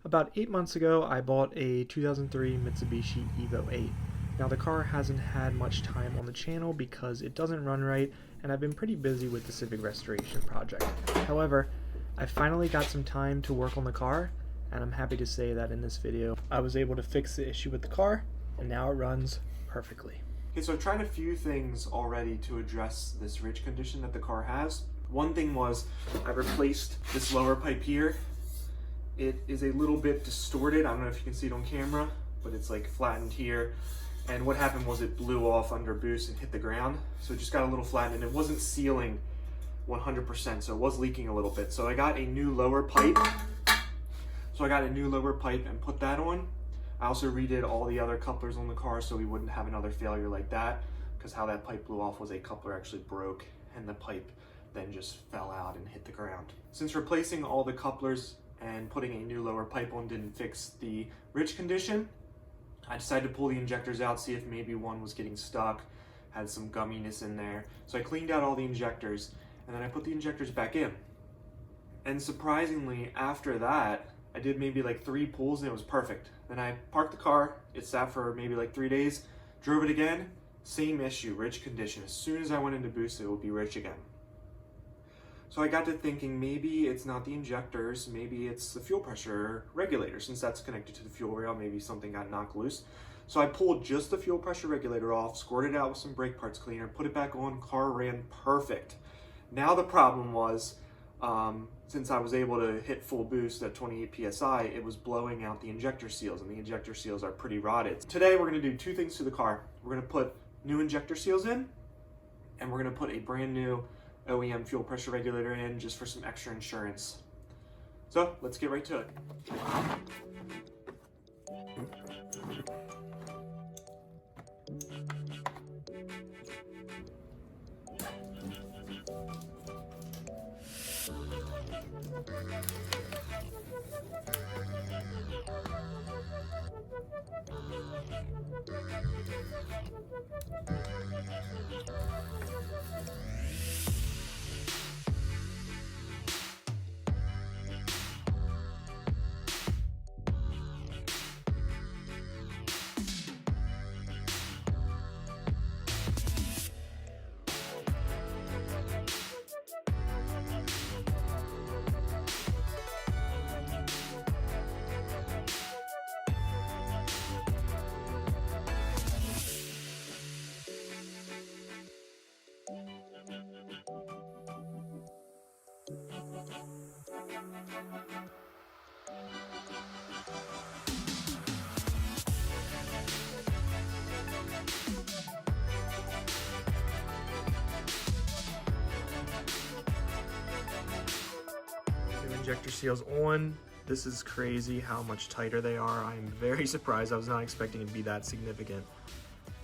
About 8 months ago, I bought a 2003 Mitsubishi EVO VIII. Now the car hasn't had much time on the channel because it doesn't run right, and I've been pretty busy with the Civic restoration project. However, I finally got some time to work on the car, and I'm happy to say that in this video, I was able to fix the issue with the car, and now it runs perfectly. Okay, so I've tried a few things already to address this ridge condition that the car has. One thing was I replaced this lower pipe here. It is a little bit distorted. I don't know if you can see it on camera, but it's like flattened here. And what happened was it blew off under boost and hit the ground. So it just got a little flattened, and it wasn't sealing 100%, so it was leaking a little bit. So I got a new lower pipe. And put that on. I also redid all the other couplers on the car so we wouldn't have another failure like that, because how that pipe blew off was a coupler actually broke and the pipe then just fell out and hit the ground. Since replacing all the couplers and putting a new lower pipe on didn't fix the ridge condition, I decided to pull the injectors out, see if maybe one was getting stuck, had some gumminess in there. So I cleaned out all the injectors, and then I put the injectors back in. And surprisingly, after that, I did maybe like 3 pulls and it was perfect. Then I parked the car, it sat for maybe like 3 days, drove it again, same issue, ridge condition. As soon as I went into boost, it would be ridge again. So I got to thinking maybe it's not the injectors, maybe it's the fuel pressure regulator. Since that's connected to the fuel rail, maybe something got knocked loose. So I pulled just the fuel pressure regulator off, squirted it out with some brake parts cleaner, put it back on, car ran perfect. Now the problem was, since I was able to hit full boost at 28 PSI, it was blowing out the injector seals, and the injector seals are pretty rotted. Today we're gonna do 2 things to the car. We're gonna put new injector seals in, and we're gonna put a brand new OEM fuel pressure regulator in just for some extra insurance. So let's get right to it. Injector seals on. This is crazy how much tighter they are. I'm very surprised. I was not expecting it to be that significant.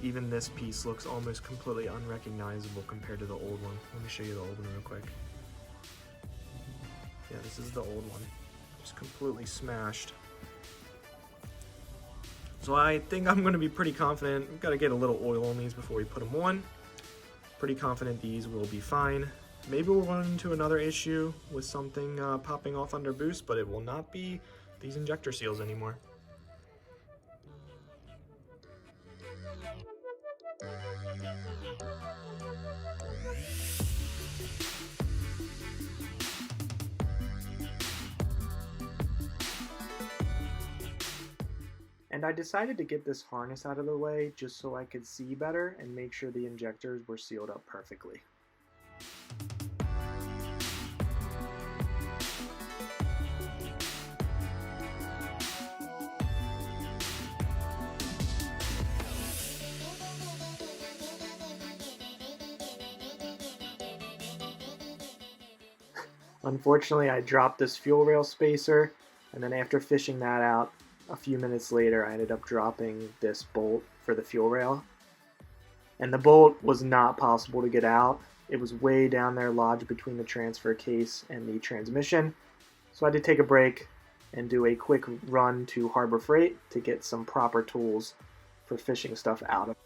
Even this piece looks almost completely unrecognizable compared to the old one. Let me show you the old one real quick. Yeah, this is the old one. Just completely smashed. So I think I'm going to be pretty confident. We've got to get a little oil on these before we put them on. Pretty confident these will be fine. Maybe we'll run into another issue with something popping off under boost, but it will not be these injector seals anymore. And I decided to get this harness out of the way just so I could see better and make sure the injectors were sealed up perfectly. Unfortunately, I dropped this fuel rail spacer, and then after fishing that out, a few minutes later I ended up dropping this bolt for the fuel rail. And the bolt was not possible to get out. It was way down there lodged between the transfer case and the transmission. So I had to take a break and do a quick run to Harbor Freight to get some proper tools for fishing stuff out of.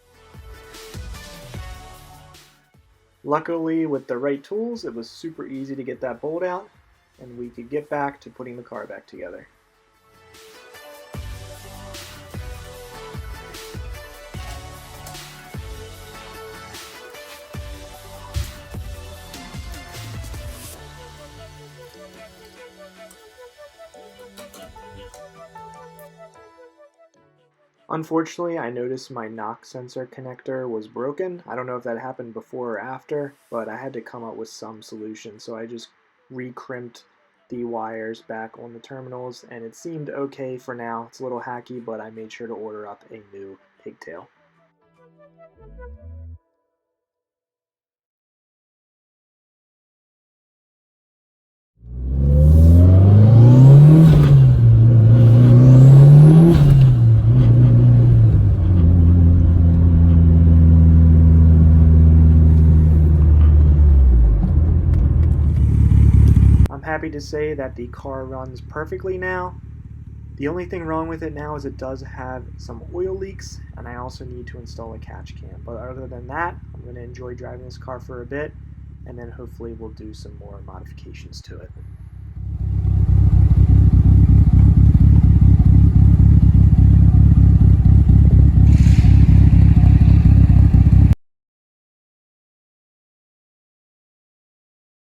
Luckily, with the right tools, it was super easy to get that bolt out, and we could get back to putting the car back together. Unfortunately, I noticed my knock sensor connector was broken. I don't know if that happened before or after, but I had to come up with some solution. So I just re-crimped the wires back on the terminals, and it seemed okay for now. It's a little hacky, but I made sure to order up a new pigtail. I'm happy to say that the car runs perfectly now. The only thing wrong with it now is it does have some oil leaks, and I also need to install a catch can. But other than that, I'm going to enjoy driving this car for a bit, and then hopefully we'll do some more modifications to it.